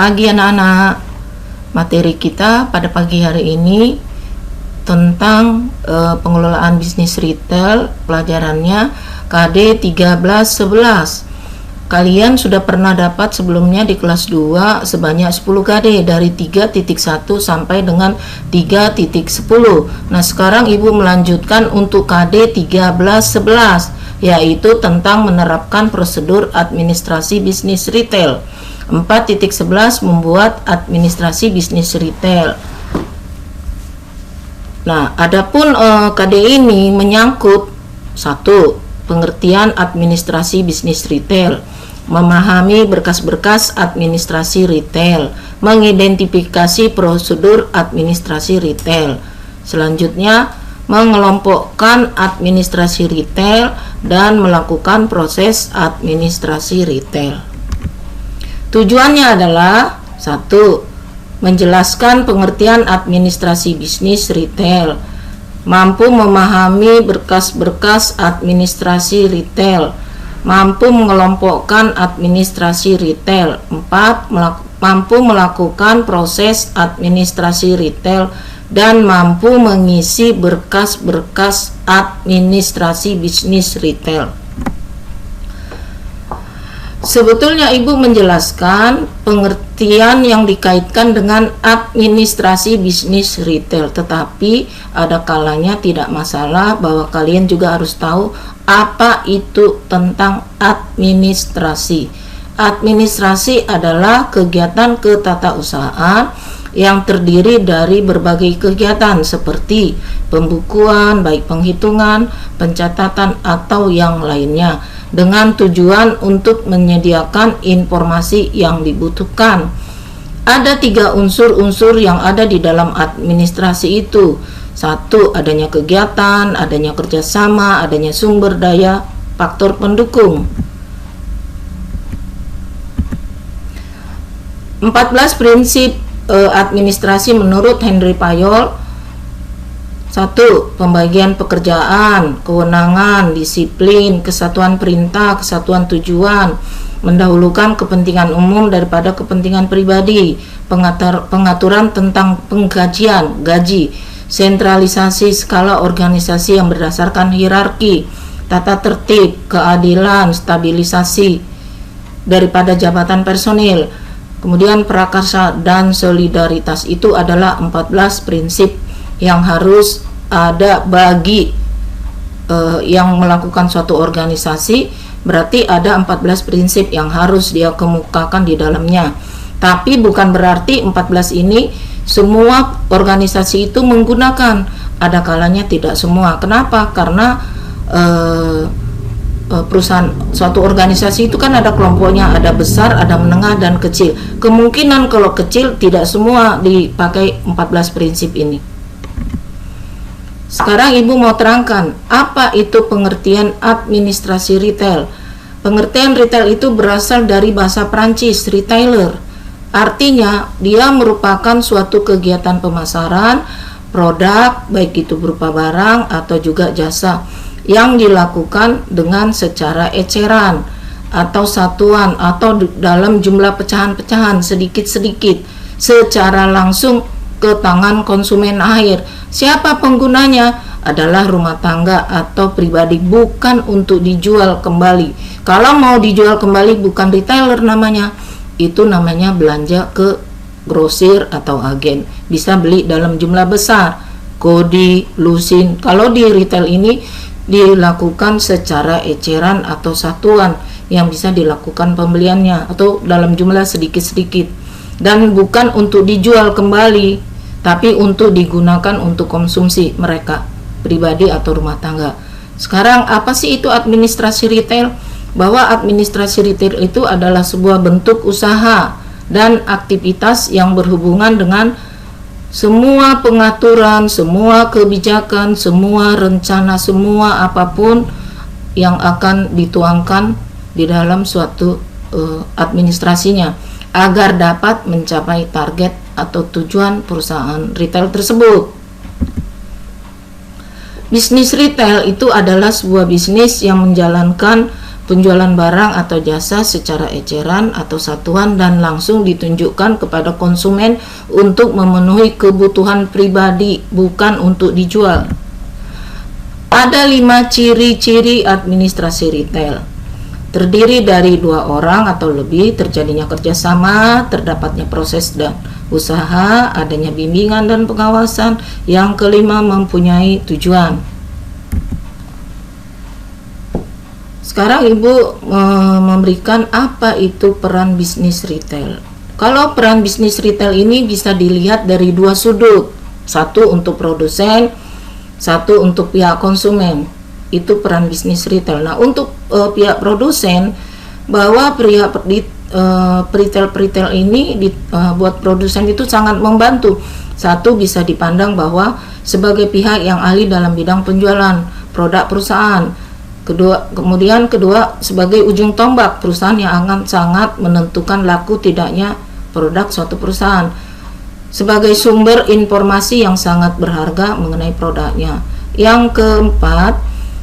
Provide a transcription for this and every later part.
pagi anak-anak. Materi kita pada pagi hari ini tentang pengelolaan bisnis retail, pelajarannya KD 1311. Kalian sudah pernah dapat sebelumnya di kelas 2 sebanyak 10 KD dari 3.1 sampai dengan 3.10. Nah, sekarang Ibu melanjutkan untuk KD 1311, yaitu tentang menerapkan prosedur administrasi bisnis retail. 4.11 membuat administrasi bisnis retail. Nah, adapun KD ini menyangkut 1. Pengertian administrasi bisnis retail, memahami berkas-berkas administrasi retail, mengidentifikasi prosedur administrasi retail. Selanjutnya, mengelompokkan administrasi retail dan melakukan proses administrasi retail. Tujuannya adalah 1. Menjelaskan pengertian administrasi bisnis retail, mampu memahami berkas-berkas administrasi retail, mampu mengelompokkan administrasi retail. 4. Mampu melakukan proses administrasi retail dan mampu mengisi berkas-berkas administrasi bisnis retail. Sebetulnya Ibu menjelaskan pengertian yang dikaitkan dengan administrasi bisnis retail, tetapi ada kalanya tidak masalah bahwa kalian juga harus tahu apa itu tentang administrasi. Administrasi adalah kegiatan ketatausahaan yang terdiri dari berbagai kegiatan seperti pembukuan, baik penghitungan, pencatatan atau yang lainnya, dengan tujuan untuk menyediakan informasi yang dibutuhkan. Ada 3 unsur-unsur yang ada di dalam administrasi itu. 1. Adanya kegiatan, adanya kerjasama, adanya sumber daya, faktor pendukung. 14 prinsip administrasi menurut Henry Fayol. 1. Pembagian pekerjaan, kewenangan, disiplin, kesatuan perintah, kesatuan tujuan, mendahulukan kepentingan umum daripada kepentingan pribadi, pengaturan tentang penggajian, gaji, sentralisasi skala organisasi yang berdasarkan hierarki, tata tertib, keadilan, stabilisasi daripada jabatan personil, kemudian prakarsa dan solidaritas. Itu adalah 14 prinsip yang harus ada bagi yang melakukan suatu organisasi. Berarti ada 14 prinsip yang harus dia kemukakan di dalamnya. Tapi bukan berarti 14 ini semua organisasi itu menggunakan. Ada kalanya tidak semua. Kenapa? Karena perusahaan, suatu organisasi itu kan ada kelompoknya, ada besar, ada menengah, dan kecil. Kemungkinan kalau kecil tidak semua dipakai 14 prinsip ini. Sekarang Ibu mau terangkan apa itu pengertian administrasi retail. Pengertian retail itu berasal dari bahasa Prancis, retailer. Artinya dia merupakan suatu kegiatan pemasaran produk, baik itu berupa barang atau juga jasa, yang dilakukan dengan secara eceran atau satuan atau dalam jumlah pecahan-pecahan sedikit-sedikit secara langsung ke tangan konsumen akhir. Siapa penggunanya? Adalah rumah tangga atau pribadi, bukan untuk dijual kembali. Kalau mau dijual kembali bukan retailer namanya, itu namanya belanja ke grosir atau agen. Bisa beli dalam jumlah besar, Kodi, Lusin. Kalau di retail ini dilakukan secara eceran atau satuan yang bisa dilakukan pembeliannya atau dalam jumlah sedikit-sedikit, dan bukan untuk dijual kembali, tapi untuk digunakan untuk konsumsi mereka pribadi atau rumah tangga. Sekarang apa sih itu administrasi retail? Bahwa administrasi retail itu adalah sebuah bentuk usaha dan aktivitas yang berhubungan dengan semua pengaturan, semua kebijakan, semua rencana, semua apapun yang akan dituangkan di dalam suatu administrasinya agar dapat mencapai target atau tujuan perusahaan retail tersebut. Bisnis retail itu adalah sebuah bisnis yang menjalankan penjualan barang atau jasa secara eceran atau satuan dan langsung ditunjukkan kepada konsumen untuk memenuhi kebutuhan pribadi, bukan untuk dijual. Ada 5 ciri-ciri administrasi retail. Terdiri dari 2 orang atau lebih, terjadinya kerjasama, terdapatnya proses dan usaha, adanya bimbingan dan pengawasan. Yang kelima, mempunyai tujuan. Sekarang Ibu memberikan apa itu peran bisnis retail. Kalau peran bisnis retail ini bisa dilihat dari 2 sudut. Satu untuk produsen, satu untuk pihak konsumen. Itu peran bisnis retail. Nah, untuk pihak produsen, bahwa retail ini buat produsen itu sangat membantu. Satu, bisa dipandang bahwa sebagai pihak yang ahli dalam bidang penjualan produk perusahaan. Kemudian kedua, sebagai ujung tombak perusahaan yang akan sangat menentukan laku tidaknya produk suatu perusahaan. Sebagai sumber informasi yang sangat berharga mengenai produknya. Yang keempat,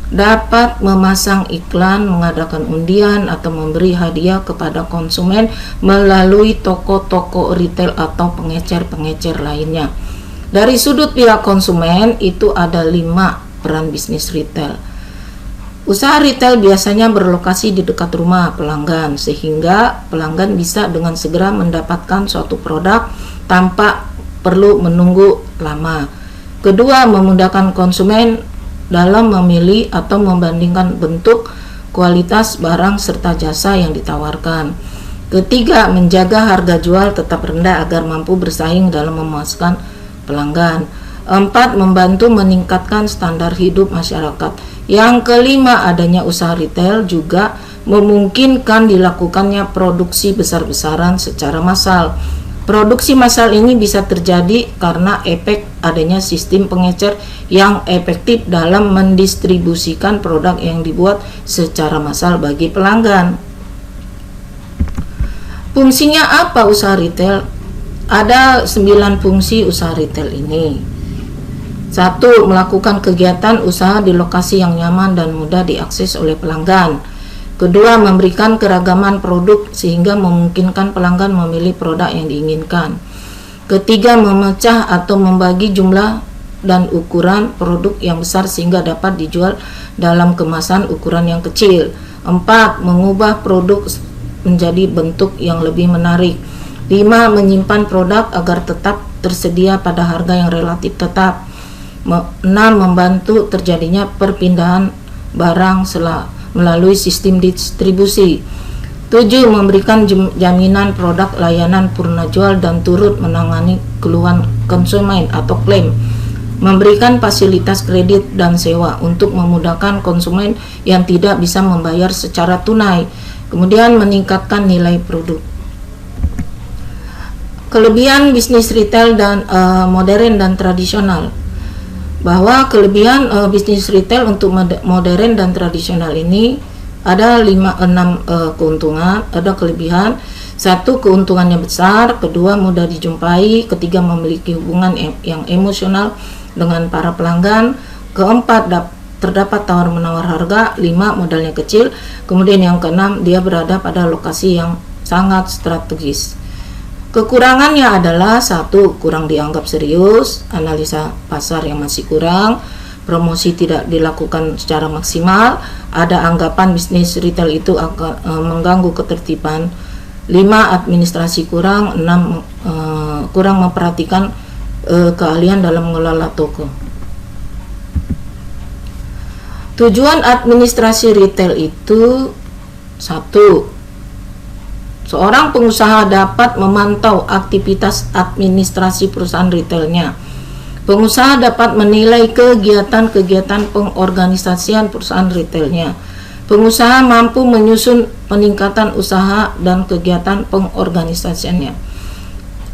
dapat memasang iklan, mengadakan undian, atau memberi hadiah kepada konsumen melalui toko-toko retail atau pengecer-pengecer lainnya. Dari sudut pihak konsumen, itu ada 5 peran bisnis retail. Usaha retail biasanya berlokasi di dekat rumah pelanggan, sehingga pelanggan bisa dengan segera mendapatkan suatu produk tanpa perlu menunggu lama. Kedua, memudahkan konsumen dalam memilih atau membandingkan bentuk, kualitas barang serta jasa yang ditawarkan. Ketiga, menjaga harga jual tetap rendah agar mampu bersaing dalam memuaskan pelanggan. 4, membantu meningkatkan standar hidup masyarakat. Yang kelima, adanya usaha retail juga memungkinkan dilakukannya produksi besar-besaran secara massal. Produksi massal ini bisa terjadi karena efek adanya sistem pengecer yang efektif dalam mendistribusikan produk yang dibuat secara massal bagi pelanggan. Fungsinya apa usaha retail? Ada 9 fungsi usaha retail ini. 1. Melakukan kegiatan usaha di lokasi yang nyaman dan mudah diakses oleh pelanggan. Kedua, memberikan keragaman produk sehingga memungkinkan pelanggan memilih produk yang diinginkan. Ketiga, memecah atau membagi jumlah dan ukuran produk yang besar sehingga dapat dijual dalam kemasan ukuran yang kecil. 4. Mengubah produk menjadi bentuk yang lebih menarik. 5. Menyimpan produk agar tetap tersedia pada harga yang relatif tetap. 6. Membantu terjadinya perpindahan barang melalui sistem distribusi. 7. Memberikan jaminan produk layanan purna jual dan turut menangani keluhan konsumen atau klaim. Memberikan fasilitas kredit dan sewa untuk memudahkan konsumen yang tidak bisa membayar secara tunai. Kemudian meningkatkan nilai produk. Kelebihan bisnis retail dan modern dan tradisional. Bahwa kelebihan bisnis retail untuk modern dan tradisional ini ada 5-6 keuntungan, ada kelebihan. 1. Keuntungannya besar. 2. Mudah dijumpai. 3. Memiliki hubungan yang emosional dengan para pelanggan. 4. Terdapat tawar-menawar harga. 5. Modalnya kecil. Kemudian yang ke-6, dia berada pada lokasi yang sangat strategis. Kekurangannya adalah 1. Kurang dianggap serius, analisa pasar yang masih kurang, promosi tidak dilakukan secara maksimal, ada anggapan bisnis retail itu akan mengganggu ketertiban. 5. Administrasi kurang. 6. Kurang memperhatikan keahlian dalam mengelola toko. Tujuan administrasi retail itu 1. Seorang pengusaha dapat memantau aktivitas administrasi perusahaan retailnya. Pengusaha dapat menilai kegiatan-kegiatan pengorganisasian perusahaan retailnya. Pengusaha mampu menyusun peningkatan usaha dan kegiatan pengorganisasiannya.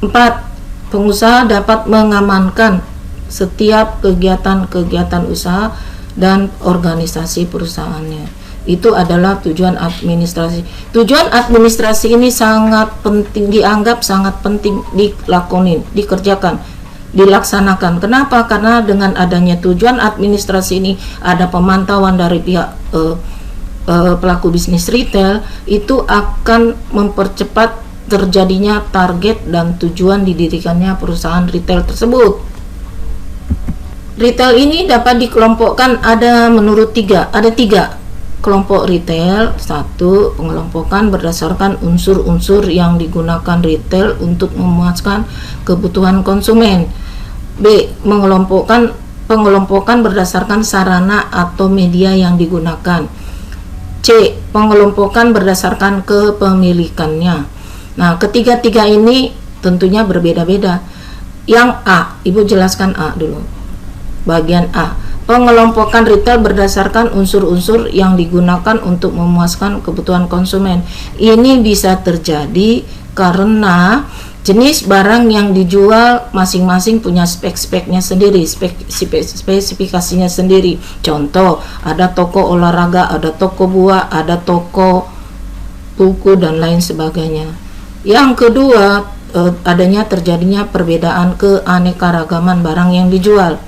4. Pengusaha dapat mengamankan setiap kegiatan-kegiatan usaha dan organisasi perusahaannya. Itu adalah tujuan administrasi. Tujuan administrasi ini sangat penting, dianggap sangat penting dikerjakan, dilaksanakan. Kenapa? Karena dengan adanya tujuan administrasi ini ada pemantauan dari pihak pelaku bisnis retail itu akan mempercepat terjadinya target dan tujuan didirikannya perusahaan retail tersebut. Retail ini dapat dikelompokkan ada tiga kelompok retail. Satu, pengelompokan berdasarkan unsur-unsur yang digunakan retail untuk memuaskan kebutuhan konsumen. B, pengelompokan berdasarkan sarana atau media yang digunakan. C, pengelompokan berdasarkan kepemilikannya. Nah, ketiga-tiga ini tentunya berbeda-beda. Yang A, Ibu jelaskan A dulu. Bagian A, pengelompokan retail berdasarkan unsur-unsur yang digunakan untuk memuaskan kebutuhan konsumen. Ini bisa terjadi karena jenis barang yang dijual masing-masing punya spek-speknya sendiri, spesifikasinya sendiri. Contoh, ada toko olahraga, ada toko buah, ada toko buku, dan lain sebagainya. Yang kedua, terjadinya perbedaan keanekaragaman barang yang dijual.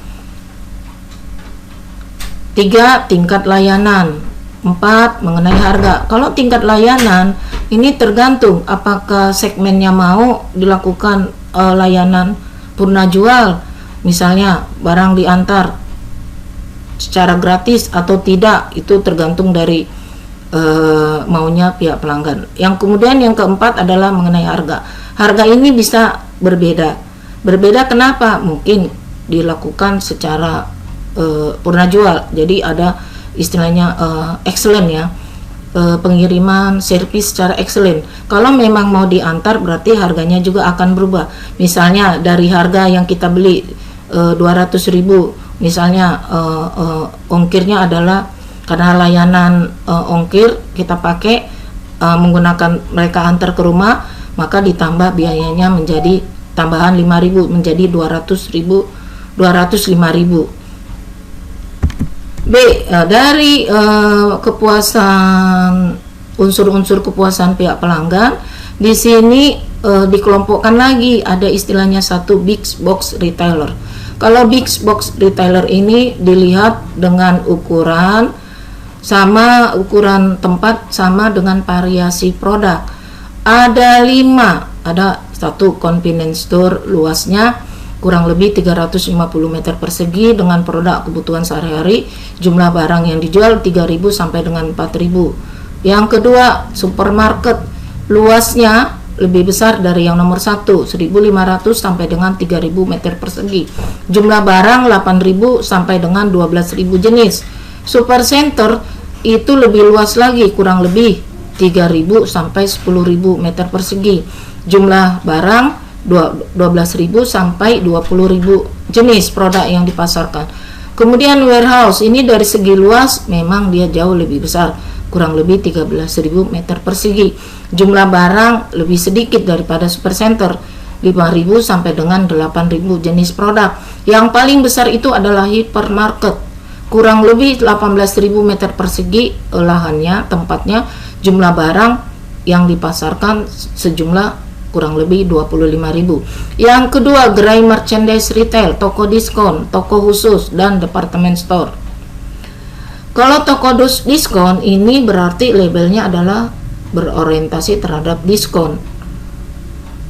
3, tingkat layanan. 4, mengenai harga. Kalau tingkat layanan ini tergantung apakah segmennya mau dilakukan layanan purna jual, misalnya barang diantar secara gratis atau tidak, itu tergantung dari maunya pihak pelanggan. Yang kemudian yang keempat adalah mengenai harga. Harga ini bisa berbeda. Berbeda kenapa? Mungkin dilakukan secara purna jual, jadi ada istilahnya excellent ya, pengiriman servis secara excellent. Kalau memang mau diantar berarti harganya juga akan berubah. Misalnya dari harga yang kita beli 200.000, misalnya ongkirnya adalah karena layanan ongkir kita pakai menggunakan mereka antar ke rumah, maka ditambah biayanya menjadi tambahan 5.000 menjadi 205.000. B, dari kepuasan, unsur-unsur kepuasan pihak pelanggan, di sini dikelompokkan lagi, ada istilahnya satu big box retailer. Kalau big box retailer ini dilihat dengan ukuran sama, ukuran tempat sama dengan variasi produk. Ada 5, ada satu convenience store, luasnya kurang lebih 350 meter persegi dengan produk kebutuhan sehari-hari, jumlah barang yang dijual 3.000 sampai dengan 4.000. Yang kedua, supermarket, luasnya lebih besar dari yang nomor 1, 1.500 sampai dengan 3.000 meter persegi, jumlah barang 8.000 sampai dengan 12.000 jenis. Supercenter itu lebih luas lagi, kurang lebih 3.000 sampai 10.000 meter persegi, jumlah barang 12.000 sampai 20.000 jenis produk yang dipasarkan. Kemudian warehouse, ini dari segi luas memang dia jauh lebih besar, kurang lebih 13.000 meter persegi, jumlah barang lebih sedikit daripada supercenter, 5.000 sampai dengan 8.000 jenis produk. Yang paling besar itu adalah hypermarket, kurang lebih 18.000 meter persegi lahannya, tempatnya, jumlah barang yang dipasarkan sejumlah kurang lebih 25.000. Yang kedua, gerai merchandise retail, toko diskon, toko khusus, dan department store. Kalau toko diskon ini berarti labelnya adalah berorientasi terhadap diskon.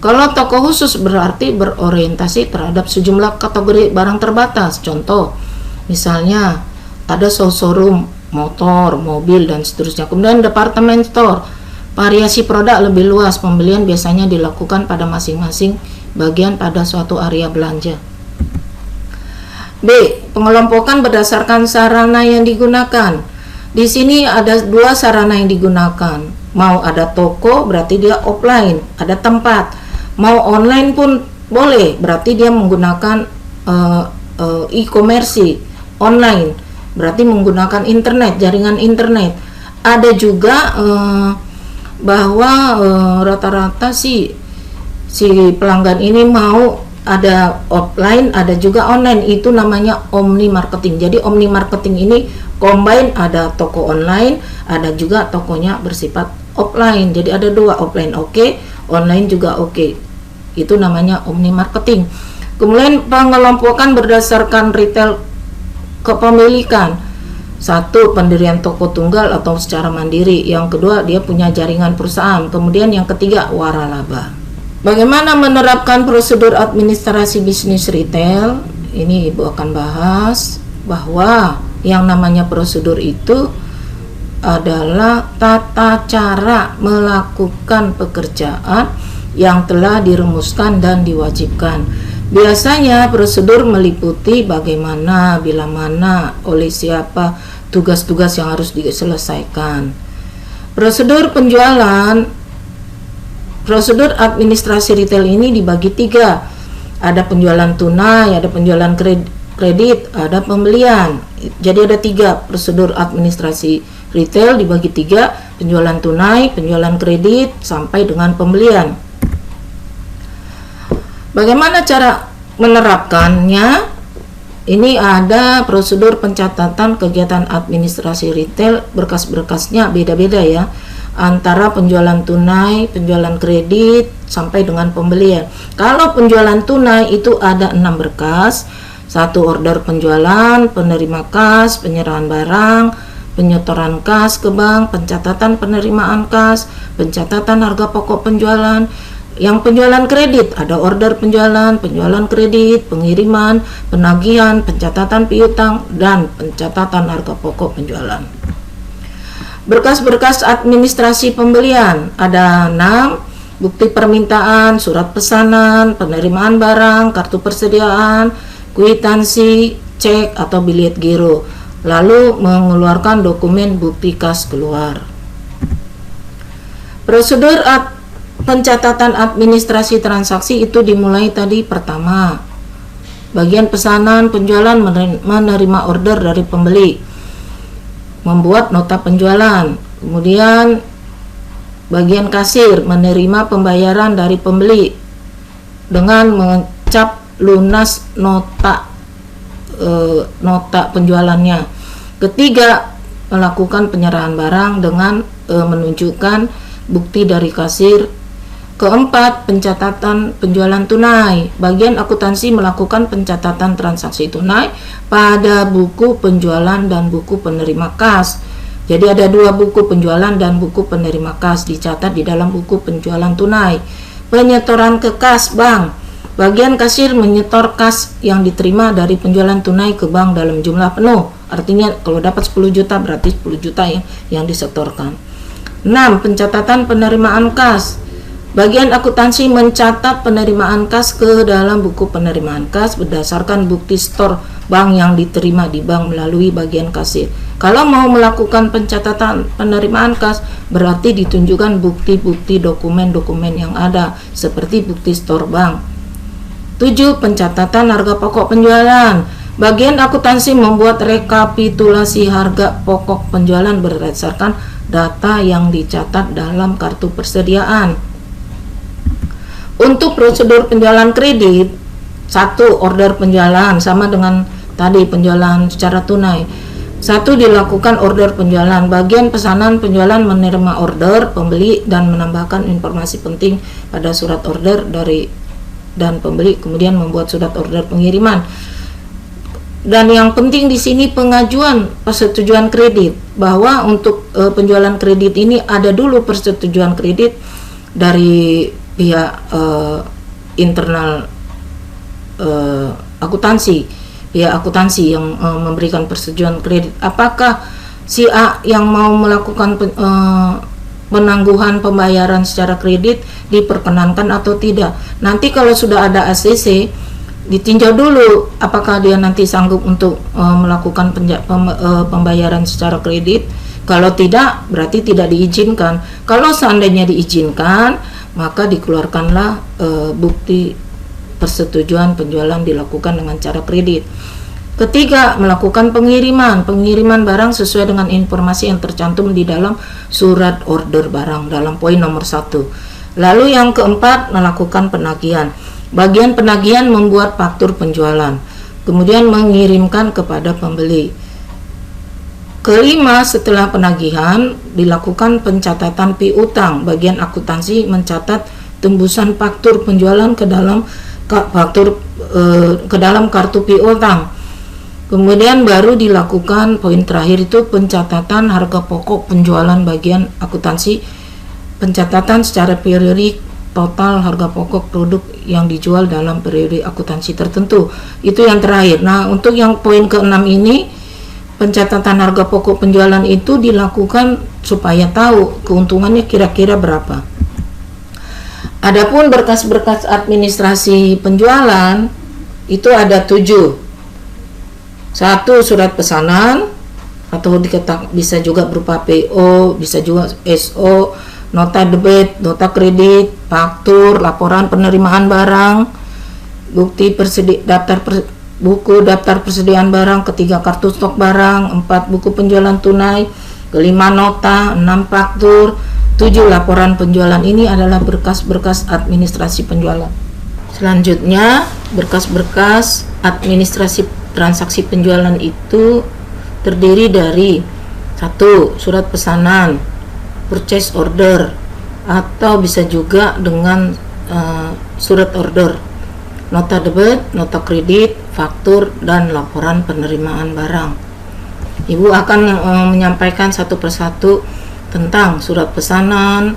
Kalau toko khusus berarti berorientasi terhadap sejumlah kategori barang terbatas. Contoh, misalnya ada showroom motor, mobil, dan seterusnya. Kemudian department store, variasi produk lebih luas, pembelian biasanya dilakukan pada masing-masing bagian pada suatu area belanja. B, pengelompokan berdasarkan sarana yang digunakan. Di sini ada 2 sarana yang digunakan. Mau ada toko berarti dia offline, ada tempat. Mau online pun boleh, berarti dia menggunakan e-commerce online, berarti menggunakan internet, jaringan internet. Ada juga bahwa rata-rata si pelanggan ini mau ada offline, ada juga online, itu namanya omni marketing. Jadi omni marketing ini combine, ada toko online, ada juga tokonya bersifat offline. Jadi ada 2, offline oke, online juga oke. Itu namanya omni marketing. Kemudian pengelompokan berdasarkan retail kepemilikan. Satu, pendirian toko tunggal atau secara mandiri. Yang kedua, dia punya jaringan perusahaan. Kemudian yang ketiga, waralaba. Bagaimana menerapkan prosedur administrasi bisnis retail? Ini Ibu akan bahas bahwa yang namanya prosedur itu adalah tata cara melakukan pekerjaan yang telah dirumuskan dan diwajibkan. Biasanya prosedur meliputi bagaimana, bila mana, oleh siapa, tugas-tugas yang harus diselesaikan. Prosedur penjualan, prosedur administrasi retail ini dibagi 3. Ada penjualan tunai, ada penjualan kredit, ada pembelian. Jadi ada 3 prosedur administrasi retail dibagi 3, penjualan tunai, penjualan kredit, sampai dengan pembelian. Bagaimana cara menerapkannya? Ini ada prosedur pencatatan kegiatan administrasi retail, berkas-berkasnya beda-beda ya, antara penjualan tunai, penjualan kredit, sampai dengan pembelian. Kalau penjualan tunai itu ada 6 berkas. 1, order penjualan, penerima kas, penyerahan barang, penyetoran kas ke bank, pencatatan penerimaan kas, pencatatan harga pokok penjualan. Yang penjualan kredit ada order penjualan, penjualan kredit, pengiriman, penagihan, pencatatan piutang, dan pencatatan harga pokok penjualan. Berkas-berkas administrasi pembelian ada 6, bukti permintaan, surat pesanan, penerimaan barang, kartu persediaan, kwitansi, cek atau bilet giro, lalu mengeluarkan dokumen bukti kas keluar. Prosedur pencatatan administrasi transaksi itu dimulai tadi. Pertama, bagian pesanan penjualan menerima order dari pembeli, membuat nota penjualan. Kemudian bagian kasir menerima pembayaran dari pembeli dengan mengecap lunas nota penjualannya. Ketiga, melakukan penyerahan barang dengan menunjukkan bukti dari kasir. Keempat, pencatatan penjualan tunai. Bagian akuntansi melakukan pencatatan transaksi tunai pada buku penjualan dan buku penerima kas. Jadi ada 2 buku penjualan dan buku penerima kas dicatat di dalam buku penjualan tunai. Penyetoran ke kas bank. Bagian kasir menyetor kas yang diterima dari penjualan tunai ke bank dalam jumlah penuh. Artinya kalau dapat 10 juta berarti 10 juta yang disetorkan. 6. Pencatatan penerimaan kas. Bagian akuntansi mencatat penerimaan kas ke dalam buku penerimaan kas berdasarkan bukti store bank yang diterima di bank melalui bagian kasir. Kalau mau melakukan pencatatan penerimaan kas, berarti ditunjukkan bukti-bukti dokumen-dokumen yang ada seperti bukti store bank. 7. Pencatatan harga pokok penjualan. Bagian akuntansi membuat rekapitulasi harga pokok penjualan berdasarkan data yang dicatat dalam kartu persediaan. Untuk prosedur penjualan kredit, 1. Order penjualan sama dengan tadi penjualan secara tunai. 1. Dilakukan order penjualan. Bagian pesanan penjualan menerima order pembeli dan menambahkan informasi penting pada surat order dari dan pembeli, kemudian membuat surat order pengiriman. Dan yang penting di sini pengajuan persetujuan kredit, bahwa untuk penjualan kredit ini ada dulu persetujuan kredit dari pihak internal akuntansi, pihak akuntansi yang memberikan persetujuan kredit. Apakah si A yang mau melakukan penangguhan pembayaran secara kredit diperkenankan atau tidak? Nanti kalau sudah ada ACC, ditinjau dulu apakah dia nanti sanggup untuk melakukan pembayaran secara kredit. Kalau tidak, berarti tidak diizinkan. Kalau seandainya diizinkan, maka dikeluarkanlah bukti persetujuan penjualan dilakukan dengan cara kredit. Ketiga, melakukan pengiriman barang sesuai dengan informasi yang tercantum di dalam surat order barang dalam poin nomor 1. Lalu yang keempat, melakukan penagihan. Bagian penagihan membuat faktur penjualan, kemudian mengirimkan kepada pembeli. Kelima, setelah penagihan dilakukan pencatatan piutang. Bagian akuntansi mencatat tembusan faktur penjualan ke dalam kartu piutang. Kemudian baru dilakukan poin terakhir itu pencatatan harga pokok penjualan bagian akuntansi, pencatatan secara periodik total harga pokok produk yang dijual dalam periode akuntansi tertentu. Itu yang terakhir. Nah, untuk yang poin ke-6 ini, pencatatan harga pokok penjualan itu dilakukan supaya tahu keuntungannya kira-kira berapa. Adapun berkas-berkas administrasi penjualan itu ada 7. 1. Surat pesanan, atau bisa juga berupa PO, bisa juga SO, nota debit, nota kredit, faktur, laporan penerimaan barang, bukti buku daftar persediaan barang, ketiga kartu stok barang, 4 buku penjualan tunai, kelima nota, 6 faktur, 7 laporan penjualan. Ini adalah berkas-berkas administrasi penjualan. Selanjutnya, berkas-berkas administrasi transaksi penjualan itu terdiri dari 1. Surat pesanan, purchase order, atau bisa juga dengan surat order, nota debit, nota kredit, faktur, dan laporan penerimaan barang. Ibu akan menyampaikan satu persatu tentang surat pesanan,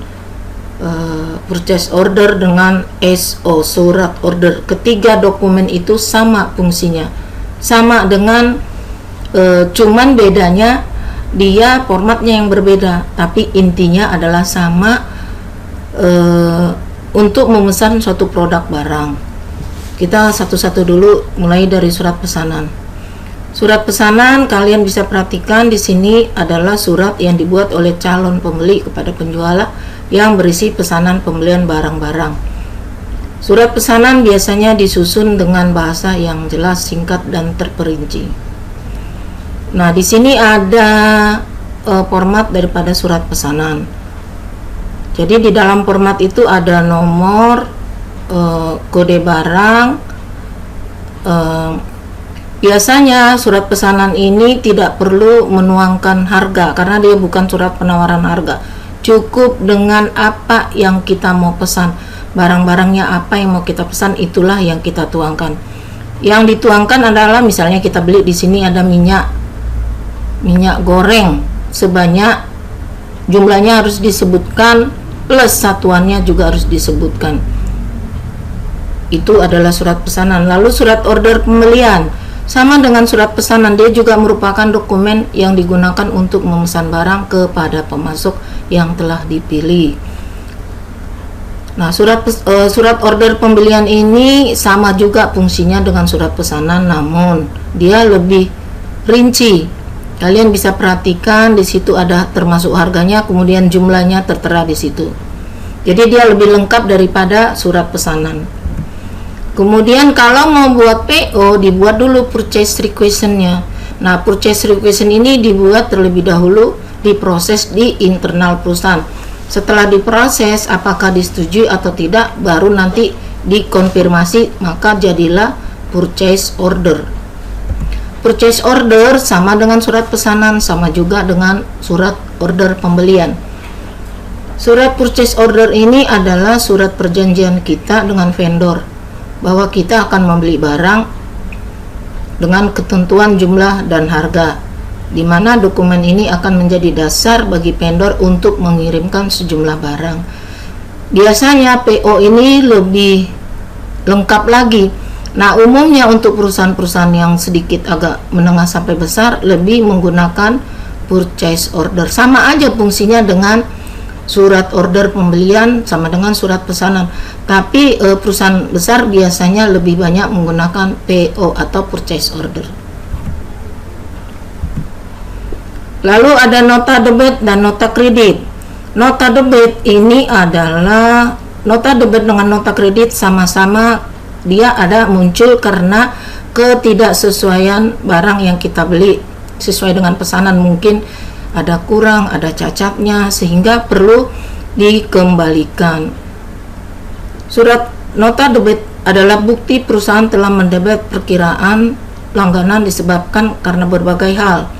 purchase order dengan SO, surat order. Ketiga dokumen itu sama fungsinya, sama dengan cuman bedanya dia formatnya yang berbeda, tapi intinya adalah sama untuk memesan suatu produk barang. Kita satu-satu dulu, mulai dari surat pesanan. Surat pesanan kalian bisa perhatikan di sini adalah surat yang dibuat oleh calon pembeli kepada penjual yang berisi pesanan pembelian barang-barang. Surat pesanan biasanya disusun dengan bahasa yang jelas, singkat, dan terperinci. Nah, di sini ada format daripada surat pesanan. Jadi di dalam format itu ada nomor, kode barang. Biasanya surat pesanan ini tidak perlu menuangkan harga karena dia bukan surat penawaran harga. Cukup dengan apa yang kita mau pesan, barang-barangnya apa yang mau kita pesan, itulah yang kita tuangkan. Yang dituangkan adalah misalnya kita beli di sini ada minyak goreng sebanyak, jumlahnya harus disebutkan plus satuannya juga harus disebutkan. Itu adalah surat pesanan. Lalu surat order pembelian sama dengan surat pesanan, dia juga merupakan dokumen yang digunakan untuk memesan barang kepada pemasok yang telah dipilih. Nah, surat order pembelian ini sama juga fungsinya dengan surat pesanan, namun dia lebih rinci. Kalian bisa perhatikan di situ ada termasuk harganya, kemudian jumlahnya tertera di situ. Jadi dia lebih lengkap daripada surat pesanan. Kemudian kalau mau buat PO, dibuat dulu purchase requisition-nya. Nah, purchase requisition ini dibuat terlebih dahulu, diproses di internal perusahaan. Setelah diproses, apakah disetujui atau tidak, baru nanti dikonfirmasi, maka jadilah purchase order. Purchase order sama dengan surat pesanan, sama juga dengan surat order pembelian. Surat purchase order ini adalah surat perjanjian kita dengan vendor bahwa kita akan membeli barang dengan ketentuan jumlah dan harga, di mana dokumen ini akan menjadi dasar bagi vendor untuk mengirimkan sejumlah barang. Biasanya PO ini lebih lengkap lagi. Nah, umumnya untuk perusahaan-perusahaan yang sedikit agak menengah sampai besar lebih menggunakan purchase order. Sama aja fungsinya dengan surat order pembelian, sama dengan surat pesanan. Tapi perusahaan besar biasanya lebih banyak menggunakan PO atau purchase order. Lalu ada nota debit dan nota kredit. Nota debit ini adalah nota debit dengan nota kredit sama-sama dia ada muncul karena ketidaksesuaian barang yang kita beli sesuai dengan pesanan, mungkin ada kurang, ada cacatnya sehingga perlu dikembalikan. Surat nota debit adalah bukti perusahaan telah mendebit perkiraan langganan disebabkan karena berbagai hal.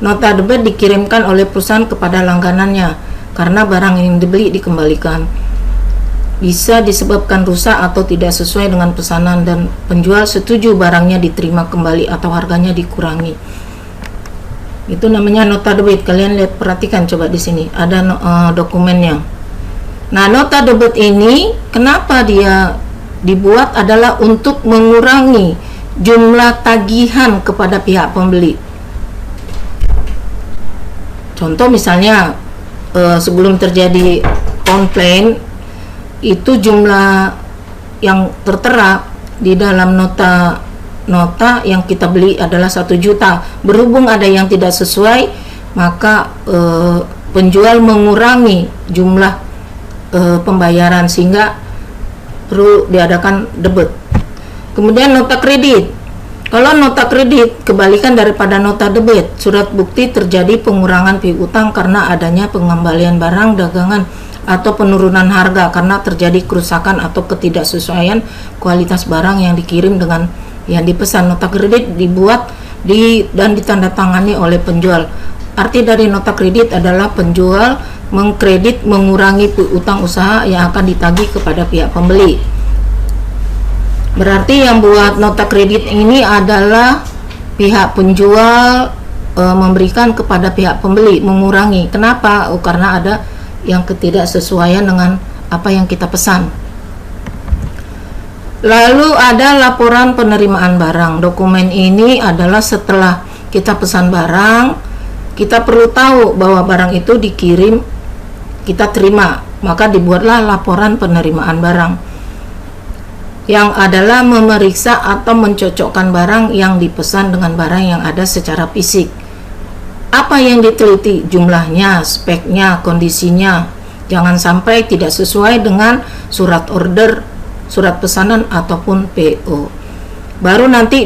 Nota debit dikirimkan oleh perusahaan kepada langganannya karena barang yang dibeli dikembalikan. bisa disebabkan rusak atau tidak sesuai dengan pesanan dan penjual setuju barangnya diterima kembali atau harganya dikurangi. Itu namanya nota debit. Kalian lihat, perhatikan coba di sini ada dokumennya. Nah, nota debit ini kenapa dia dibuat adalah untuk mengurangi jumlah tagihan kepada pihak pembeli. Contoh misalnya sebelum terjadi komplain, itu jumlah yang tertera di dalam nota yang kita beli adalah 1 juta. Berhubung ada yang tidak sesuai, maka penjual mengurangi jumlah pembayaran sehingga perlu diadakan debit. Kemudian nota kredit. Kalau nota kredit kebalikan daripada nota debit, surat bukti terjadi pengurangan piutang karena adanya pengembalian barang dagangan atau penurunan harga karena terjadi kerusakan atau ketidaksesuaian kualitas barang yang dikirim dengan yang dipesan. Nota kredit dibuat dan ditandatangani oleh penjual. Arti dari nota kredit adalah penjual mengkredit mengurangi piutang usaha yang akan ditagih kepada pihak pembeli. Berarti yang buat nota kredit ini adalah pihak penjual memberikan kepada pihak pembeli, mengurangi. Kenapa? Karena ada yang ketidaksesuaian dengan apa yang kita pesan. Lalu ada laporan penerimaan barang. Dokumen ini adalah setelah kita pesan barang, kita perlu tahu bahwa barang itu dikirim, kita terima, maka dibuatlah laporan penerimaan barang, yang adalah memeriksa atau mencocokkan barang yang dipesan dengan barang yang ada secara fisik. Apa yang diteliti? Jumlahnya, speknya, kondisinya. Jangan sampai tidak sesuai dengan surat order, surat pesanan ataupun PO. Baru nanti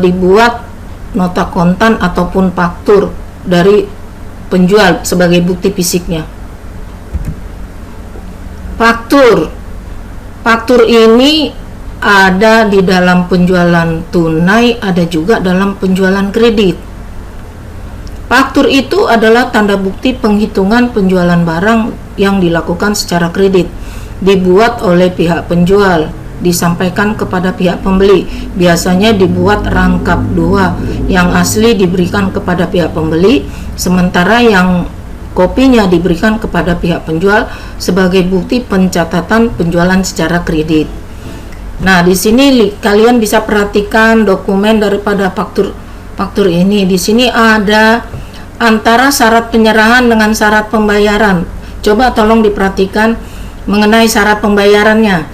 dibuat nota kontan ataupun faktur dari penjual sebagai bukti fisiknya. Faktur ini ada di dalam penjualan tunai, ada juga dalam penjualan kredit. Faktur itu adalah tanda bukti penghitungan penjualan barang yang dilakukan secara kredit, dibuat oleh pihak penjual, disampaikan kepada pihak pembeli. Biasanya dibuat rangkap 2, yang asli diberikan kepada pihak pembeli, sementara yang kopinya diberikan kepada pihak penjual sebagai bukti pencatatan penjualan secara kredit. Nah, di sini kalian bisa perhatikan dokumen daripada faktur ini. Di sini ada antara syarat penyerahan dengan syarat pembayaran. Coba tolong diperhatikan mengenai syarat pembayarannya.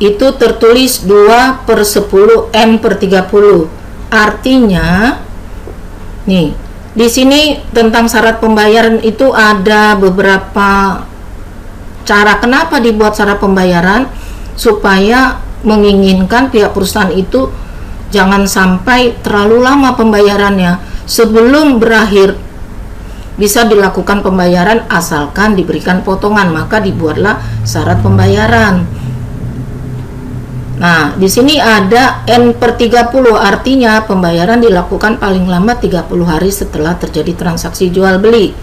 Itu tertulis 2/10 N/30. Artinya nih, di sini tentang syarat pembayaran itu ada beberapa cara kenapa dibuat syarat pembayaran, supaya menginginkan pihak perusahaan itu jangan sampai terlalu lama pembayarannya. Sebelum berakhir bisa dilakukan pembayaran asalkan diberikan potongan, maka dibuatlah syarat pembayaran. Nah, di sini ada N/30, artinya pembayaran dilakukan paling lambat 30 hari setelah terjadi transaksi jual beli.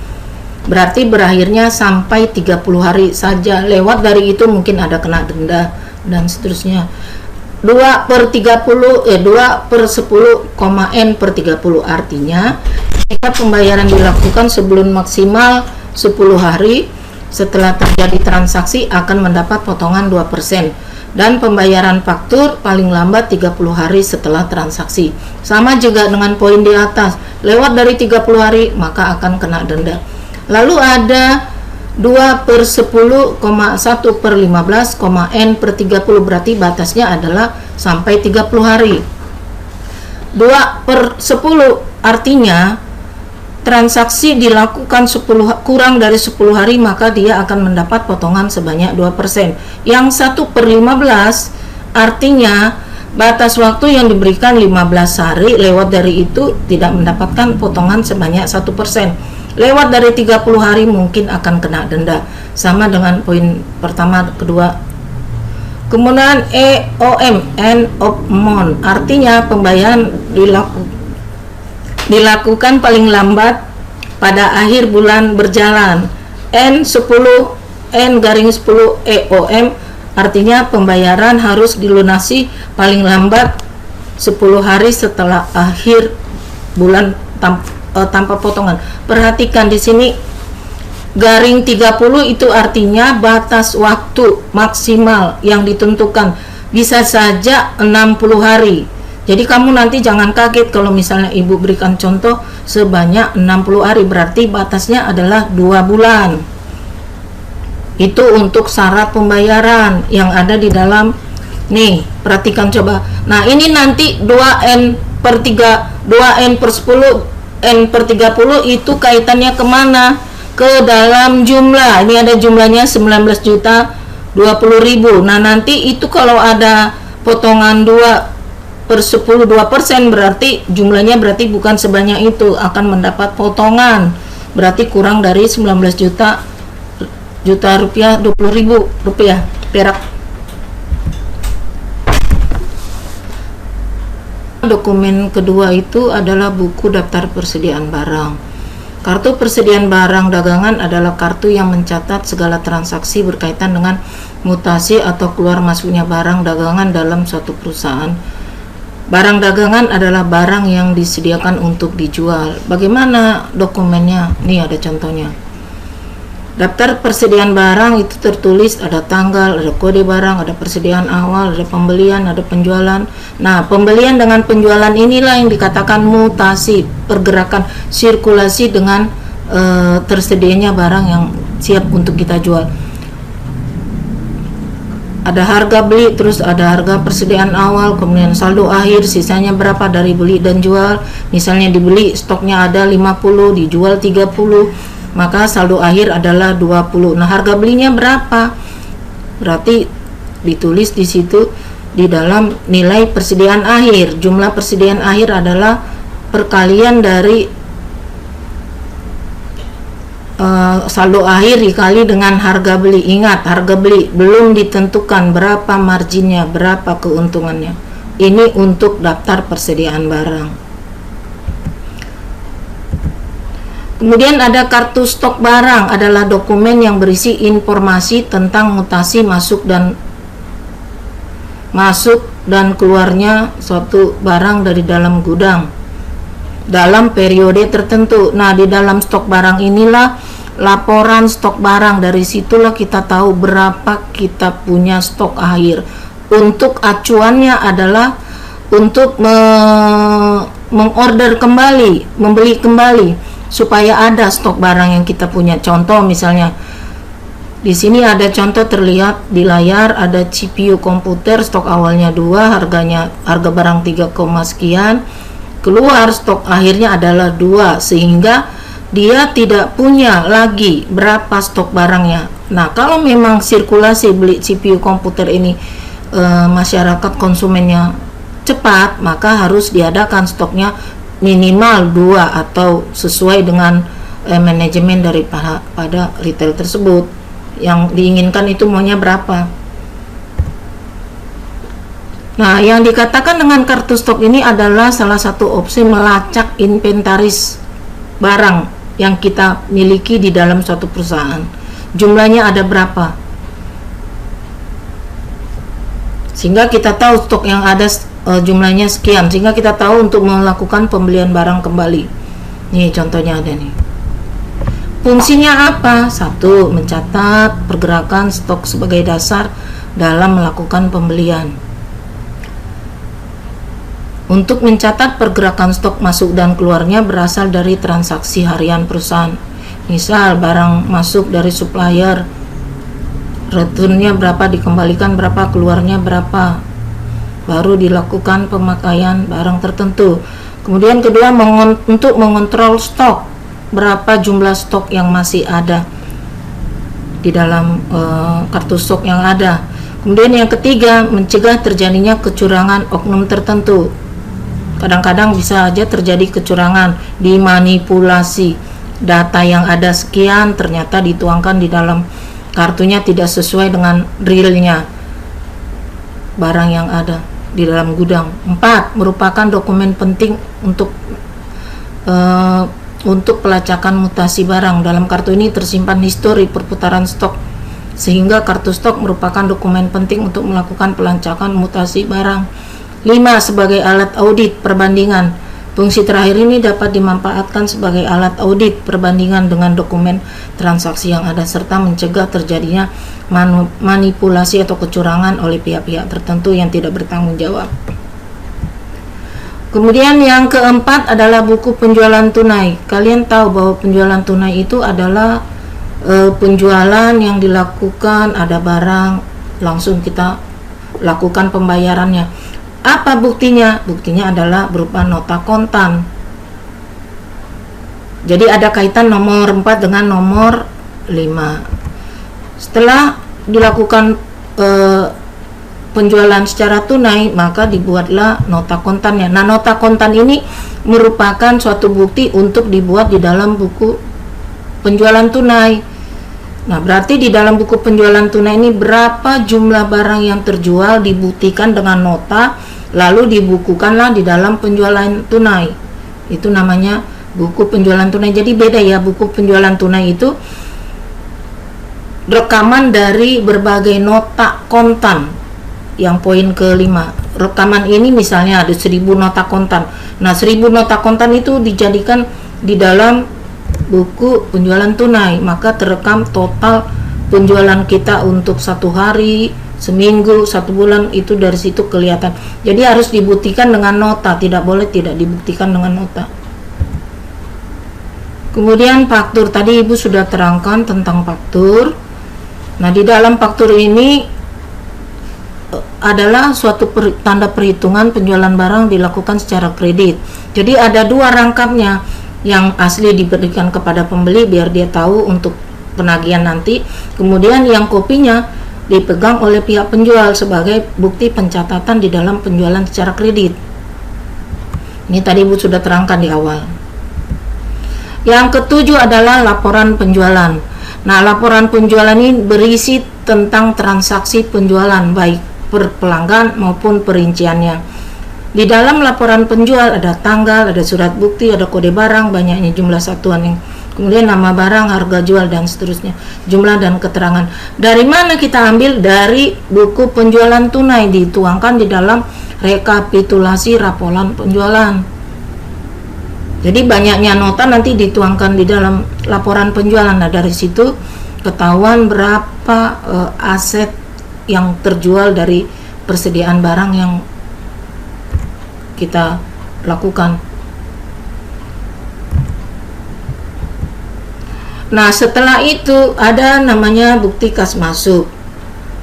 Berarti berakhirnya sampai 30 hari saja. Lewat dari itu mungkin ada kena denda dan seterusnya. 2/10, N/30 artinya jika pembayaran dilakukan sebelum maksimal 10 hari setelah terjadi transaksi akan mendapat potongan 2%, dan pembayaran faktur paling lambat 30 hari setelah transaksi. Sama juga dengan poin di atas, lewat dari 30 hari maka akan kena denda. Lalu ada 2/10,1/15, N/30 berarti batasnya adalah sampai 30 hari. 2/10 artinya transaksi dilakukan kurang dari 10 hari maka dia akan mendapat potongan sebanyak 2%. Yang 1/15 artinya batas waktu yang diberikan 15 hari, lewat dari itu tidak mendapatkan potongan sebanyak 1%. Lewat dari 30 hari mungkin akan kena denda. Sama dengan poin pertama, kedua. Kemudian EOM, end of month, artinya pembayaran dilakukan paling lambat pada akhir bulan berjalan. N10 EOM Artinya pembayaran harus dilunasi paling lambat 10 hari setelah akhir bulan tanpa potongan. Perhatikan di sini garing 30 itu artinya batas waktu maksimal yang ditentukan, bisa saja 60 hari. Jadi kamu nanti jangan kaget kalau misalnya ibu berikan contoh sebanyak 60 hari, berarti batasnya adalah 2 bulan. Itu untuk syarat pembayaran yang ada di dalam nih, perhatikan coba. Nah, ini nanti 2N per 10 N per 30 itu kaitannya kemana? Ke dalam jumlah. Ini ada jumlahnya 19.020.000. Nah, nanti itu kalau ada potongan 2 per 10 2%, berarti jumlahnya berarti bukan sebanyak itu, akan mendapat potongan. Berarti kurang dari 19 juta rupiah, 20.000 rupiah perak. Dokumen kedua itu adalah buku daftar persediaan barang. Kartu persediaan barang dagangan adalah kartu yang mencatat segala transaksi berkaitan dengan mutasi atau keluar masuknya barang dagangan dalam suatu perusahaan. Barang dagangan adalah barang yang disediakan untuk dijual. Bagaimana dokumennya? Nih ada contohnya. Daftar persediaan barang itu tertulis ada tanggal, ada kode barang, ada persediaan awal, ada pembelian, ada penjualan. Nah, pembelian dengan penjualan inilah yang dikatakan mutasi, pergerakan, sirkulasi dengan tersedianya barang yang siap untuk kita jual. Ada harga beli, terus ada harga persediaan awal, kemudian saldo akhir, sisanya berapa dari beli dan jual. Misalnya dibeli stoknya ada 50, dijual 30, maka saldo akhir adalah 20. Nah, harga belinya berapa? Berarti ditulis di situ di dalam nilai persediaan akhir. Jumlah persediaan akhir adalah perkalian dari saldo akhir dikali dengan harga beli. Ingat, harga beli belum ditentukan berapa marginnya, berapa keuntungannya. Ini untuk daftar persediaan barang. Kemudian ada kartu stok barang, adalah dokumen yang berisi informasi tentang mutasi masuk dan keluarnya suatu barang dari dalam gudang dalam periode tertentu. Nah, di dalam stok barang inilah laporan stok barang, dari situlah kita tahu berapa kita punya stok akhir. Untuk acuannya adalah untuk mengorder kembali, membeli kembali, supaya ada stok barang yang kita punya. Contoh misalnya di sini ada contoh terlihat di layar, ada CPU komputer, stok awalnya 2, harga barang 3, sekian, keluar stok akhirnya adalah 2, sehingga dia tidak punya lagi berapa stok barangnya. Nah, kalau memang sirkulasi beli CPU komputer ini masyarakat konsumennya cepat, maka harus diadakan stoknya minimal 2 atau sesuai dengan manajemen pada retail tersebut. Yang diinginkan itu maunya berapa. Nah, yang dikatakan dengan kartu stok ini adalah salah satu opsi melacak inventaris barang yang kita miliki di dalam suatu perusahaan. Jumlahnya ada berapa, sehingga kita tahu stok yang ada jumlahnya sekian, sehingga kita tahu untuk melakukan pembelian barang kembali. Nih contohnya ada nih. Fungsinya apa? 1. Mencatat pergerakan stok sebagai dasar dalam melakukan pembelian. Untuk mencatat pergerakan stok masuk dan keluarnya berasal dari transaksi harian perusahaan. Misal barang masuk dari supplier, returnnya berapa, dikembalikan berapa, keluarnya berapa, baru dilakukan pemakaian barang tertentu. Kemudian kedua, untuk mengontrol stok, berapa jumlah stok yang masih ada di dalam kartu stok yang ada. Kemudian yang ketiga, mencegah terjadinya kecurangan oknum tertentu. Kadang-kadang bisa aja terjadi kecurangan, dimanipulasi, data yang ada sekian ternyata dituangkan di dalam kartunya tidak sesuai dengan realnya barang yang ada di dalam gudang. 4. Merupakan dokumen penting untuk pelacakan mutasi barang. Dalam kartu ini tersimpan histori perputaran stok sehingga kartu stok merupakan dokumen penting untuk melakukan pelacakan mutasi barang. 5. Sebagai alat audit perbandingan. Fungsi terakhir ini dapat dimanfaatkan sebagai alat audit perbandingan dengan dokumen transaksi yang ada serta mencegah terjadinya manipulasi atau kecurangan oleh pihak-pihak tertentu yang tidak bertanggung jawab. Kemudian yang keempat adalah buku penjualan tunai. Kalian tahu bahwa penjualan tunai itu adalah penjualan yang dilakukan, ada barang, langsung kita lakukan pembayarannya. Apa buktinya? Buktinya adalah berupa nota kontan. Jadi ada kaitan nomor 4 dengan nomor 5. Setelah dilakukan penjualan secara tunai, maka dibuatlah nota kontannya. Nah, nota kontan ini merupakan suatu bukti untuk dibuat di dalam buku penjualan tunai. Nah, berarti di dalam buku penjualan tunai ini berapa jumlah barang yang terjual dibuktikan dengan nota, lalu dibukukanlah di dalam penjualan tunai. Itu namanya buku penjualan tunai. Jadi beda ya, buku penjualan tunai itu rekaman dari berbagai nota kontan. Yang poin kelima, rekaman ini misalnya ada 1000 nota kontan. Nah, 1000 nota kontan itu dijadikan di dalam buku penjualan tunai, maka terekam total penjualan kita untuk 1 hari, seminggu, 1 bulan, itu dari situ kelihatan. Jadi harus dibuktikan dengan nota, tidak boleh tidak dibuktikan dengan nota. Kemudian faktur, tadi Ibu sudah terangkan tentang faktur. Nah, di dalam faktur ini adalah suatu tanda perhitungan penjualan barang dilakukan secara kredit. Jadi ada 2 rangkapnya, yang asli diberikan kepada pembeli biar dia tahu untuk penagihan nanti, kemudian yang kopinya dipegang oleh pihak penjual sebagai bukti pencatatan di dalam penjualan secara kredit. Ini tadi Ibu sudah terangkan di awal. Yang ketujuh adalah laporan penjualan. Nah, laporan penjualan ini berisi tentang transaksi penjualan baik per pelanggan maupun perinciannya. Di dalam laporan penjual ada tanggal, ada surat bukti, ada kode barang, banyaknya jumlah satuan yang kemudian nama barang, harga jual, dan seterusnya, jumlah dan keterangan. Dari mana kita ambil? Dari buku penjualan tunai, dituangkan di dalam rekapitulasi laporan penjualan. Jadi banyaknya nota nanti dituangkan di dalam laporan penjualan. Nah, dari situ ketahuan berapa aset yang terjual dari persediaan barang yang kita lakukan. Nah, setelah itu ada namanya bukti kas masuk.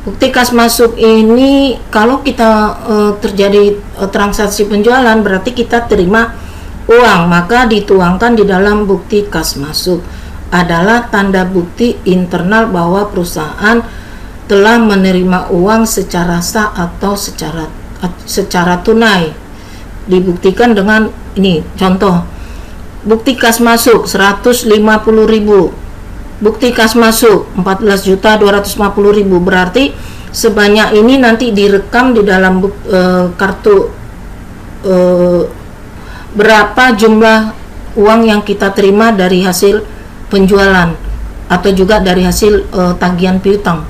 Bukti kas masuk ini kalau kita terjadi transaksi penjualan, berarti kita terima uang, maka dituangkan di dalam bukti kas masuk. Adalah tanda bukti internal bahwa perusahaan telah menerima uang secara sah atau secara tunai. Dibuktikan dengan ini, contoh bukti kas masuk 150.000, bukti kas masuk 14.250.000, berarti sebanyak ini nanti direkam di dalam kartu berapa jumlah uang yang kita terima dari hasil penjualan atau juga dari hasil tagihan piutang.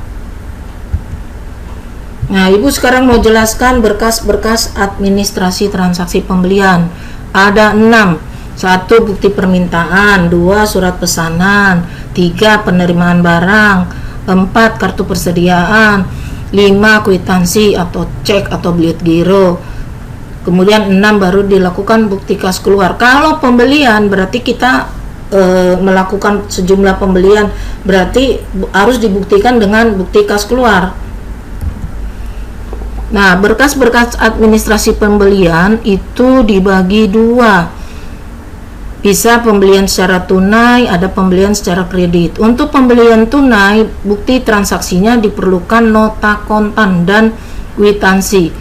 Nah, Ibu sekarang mau jelaskan berkas-berkas administrasi transaksi pembelian. Ada 6. 1. Bukti permintaan. 2. Surat pesanan. 3. Penerimaan barang. 4. Kartu persediaan. 5. Kwitansi atau cek atau beliat giro. Kemudian 6 baru dilakukan bukti kas keluar. Kalau pembelian berarti kita melakukan sejumlah pembelian, berarti harus dibuktikan dengan bukti kas keluar. Nah, berkas-berkas administrasi pembelian itu dibagi 2. Bisa pembelian secara tunai, ada pembelian secara kredit. Untuk pembelian tunai, bukti transaksinya diperlukan nota kontan dan kwitansi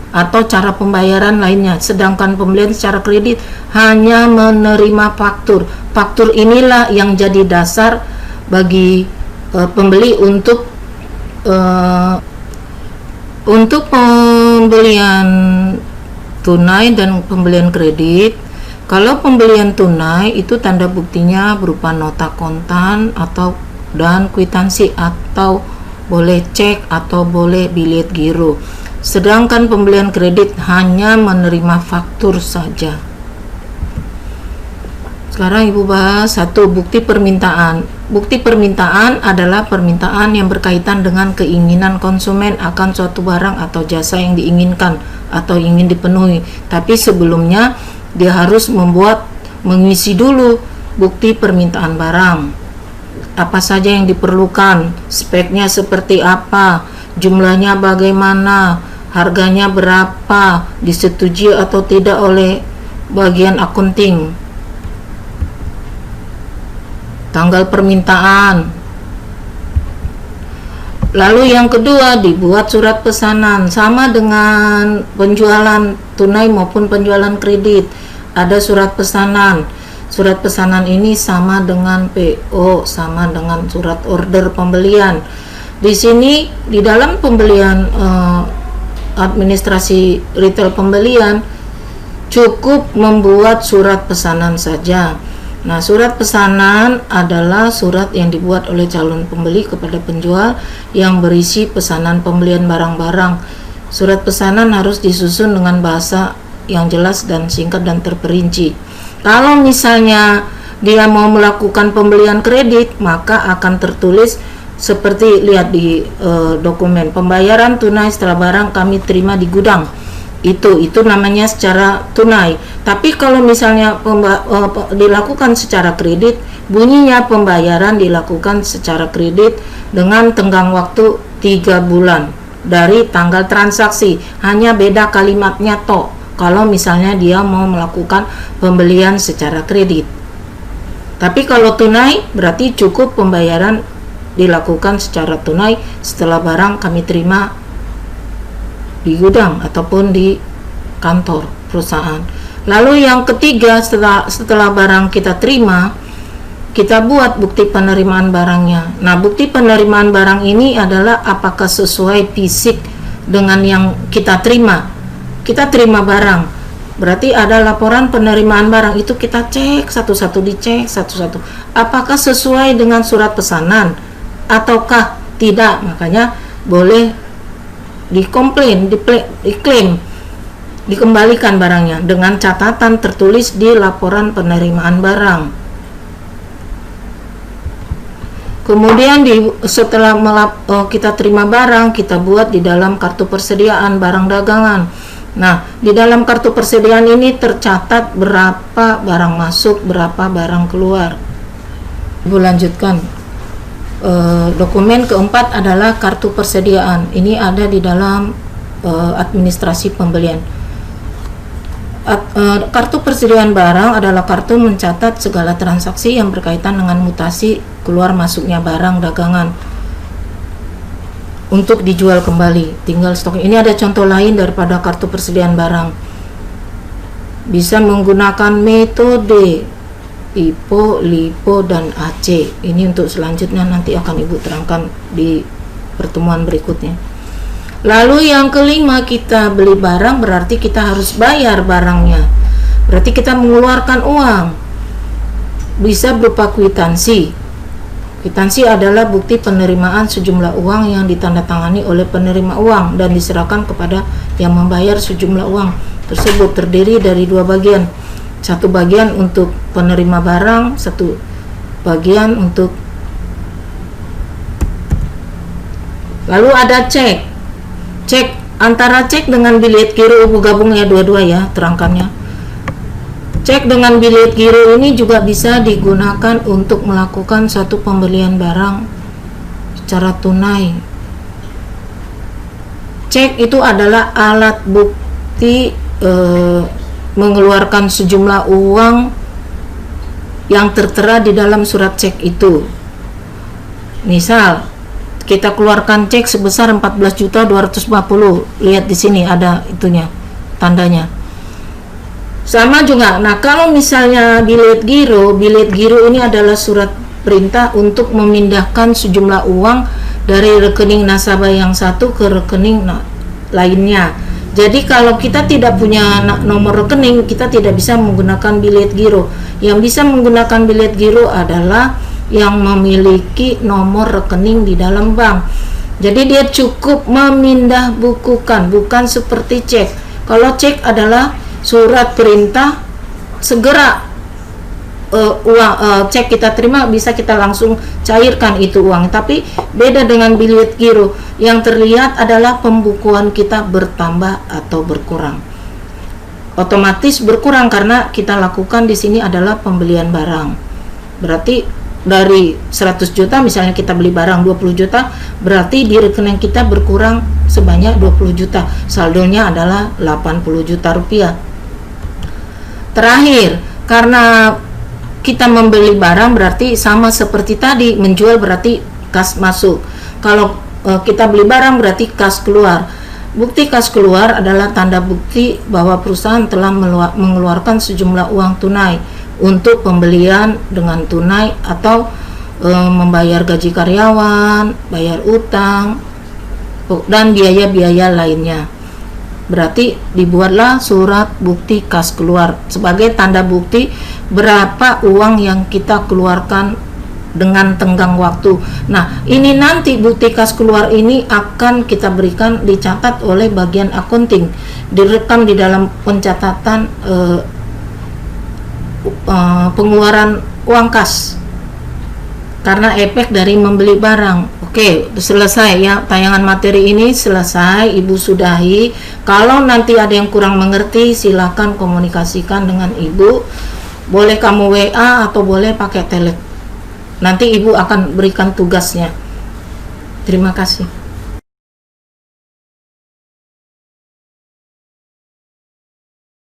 atau cara pembayaran lainnya. Sedangkan pembelian secara kredit hanya menerima faktur. Faktur inilah yang jadi dasar bagi pembeli untuk pembelian tunai dan pembelian kredit. Kalau pembelian tunai itu tanda buktinya berupa nota kontan dan kwitansi atau boleh cek atau boleh bilet giro. Sedangkan pembelian kredit hanya menerima faktur saja. Sekarang Ibu bahas satu, bukti permintaan. Bukti permintaan adalah permintaan yang berkaitan dengan keinginan konsumen akan suatu barang atau jasa yang diinginkan atau ingin dipenuhi. Tapi sebelumnya dia harus mengisi dulu bukti permintaan barang. Apa saja yang diperlukan, speknya seperti apa, jumlahnya bagaimana, harganya berapa, disetujui atau tidak oleh bagian akunting, tanggal permintaan. Lalu yang kedua, dibuat surat pesanan. Sama dengan penjualan tunai maupun penjualan kredit, ada surat pesanan. Surat pesanan ini sama dengan PO, sama dengan surat order pembelian. Di sini di dalam pembelian administrasi retail pembelian cukup membuat surat pesanan saja. Nah, surat pesanan adalah surat yang dibuat oleh calon pembeli kepada penjual yang berisi pesanan pembelian barang-barang. Surat pesanan harus disusun dengan bahasa yang jelas dan singkat dan terperinci. Kalau misalnya dia mau melakukan pembelian kredit, maka akan tertulis seperti lihat di dokumen, pembayaran tunai setelah barang kami terima di gudang. Itu namanya secara tunai. Tapi kalau misalnya dilakukan secara kredit, bunyinya pembayaran dilakukan secara kredit dengan tenggang waktu 3 bulan dari tanggal transaksi. Hanya beda kalimatnya toh. Kalau misalnya dia mau melakukan pembelian secara kredit. Tapi kalau tunai berarti cukup pembayaran dilakukan secara tunai setelah barang kami terima di gudang ataupun di kantor perusahaan. Lalu yang ketiga, setelah barang kita terima, kita buat bukti penerimaan barangnya. Nah, bukti penerimaan barang ini adalah apakah sesuai fisik dengan yang kita terima. Kita terima barang, berarti ada laporan penerimaan barang, itu kita cek satu-satu, dicek satu-satu apakah sesuai dengan surat pesanan ataukah tidak. Makanya boleh dikomplain, diklaim, dikembalikan barangnya dengan catatan tertulis di laporan penerimaan barang. Kemudian setelah kita terima barang, kita buat di dalam kartu persediaan barang dagangan. Nah, di dalam kartu persediaan ini tercatat berapa barang masuk, berapa barang keluar. Ibu lanjutkan. Dokumen keempat adalah kartu persediaan. Ini ada di dalam administrasi pembelian. Kartu persediaan barang adalah kartu mencatat segala transaksi yang berkaitan dengan mutasi keluar masuknya barang dagangan untuk dijual kembali, tinggal stok. Ini ada contoh lain daripada kartu persediaan barang. Bisa menggunakan metode IPO, LIPO, dan AC. Ini untuk selanjutnya nanti akan Ibu terangkan di pertemuan berikutnya. Lalu yang kelima, kita beli barang berarti kita harus bayar barangnya. Berarti kita mengeluarkan uang. Bisa berupa kwitansi. Kwitansi adalah bukti penerimaan sejumlah uang yang ditandatangani oleh penerima uang dan diserahkan kepada yang membayar sejumlah uang tersebut. Terdiri dari dua bagian. Satu bagian untuk penerima barang, satu bagian untuk. Lalu ada cek. Cek, antara cek dengan bilet giro, Ibu gabung ya dua-dua ya terangkannya. Cek dengan bilet giro ini juga bisa digunakan untuk melakukan suatu pembelian barang secara tunai. Cek itu adalah alat bukti mengeluarkan sejumlah uang yang tertera di dalam surat cek itu. Misal kita keluarkan cek sebesar 14.250.000. Lihat di sini ada itunya, tandanya. Sama juga. Nah, kalau misalnya bilet giro ini adalah surat perintah untuk memindahkan sejumlah uang dari rekening nasabah yang satu ke rekening lainnya. Jadi kalau kita tidak punya nomor rekening, kita tidak bisa menggunakan bilet giro. Yang bisa menggunakan bilet giro adalah yang memiliki nomor rekening di dalam bank. Jadi dia cukup memindah bukukan, bukan seperti cek. Kalau cek adalah surat perintah, segera cek kita terima, bisa kita langsung cairkan itu uang. Tapi beda dengan bilet giro, yang terlihat adalah pembukuan kita bertambah atau berkurang. Otomatis berkurang karena kita lakukan di sini adalah pembelian barang. Berarti dari 100 juta misalnya kita beli barang 20 juta, berarti di rekening kita berkurang sebanyak 20 juta. Saldonya adalah 80 juta rupiah. Terakhir, karena kita membeli barang berarti sama seperti tadi, menjual berarti kas masuk. Kalau kita beli barang berarti kas keluar. Bukti kas keluar adalah tanda bukti bahwa perusahaan telah mengeluarkan sejumlah uang tunai untuk pembelian dengan tunai atau membayar gaji karyawan, bayar utang, dan biaya-biaya lainnya. Berarti dibuatlah surat bukti kas keluar sebagai tanda bukti berapa uang yang kita keluarkan dengan tenggang waktu. Nah, ini nanti bukti kas keluar ini akan kita berikan, dicatat oleh bagian accounting, direkam di dalam pencatatan pengeluaran uang kas karena efek dari membeli barang. Oke, selesai ya, tayangan materi ini selesai, Ibu sudahi. Kalau nanti ada yang kurang mengerti, silakan komunikasikan dengan Ibu. Boleh kamu WA atau boleh pakai telepon. Nanti Ibu akan berikan tugasnya. Terima kasih.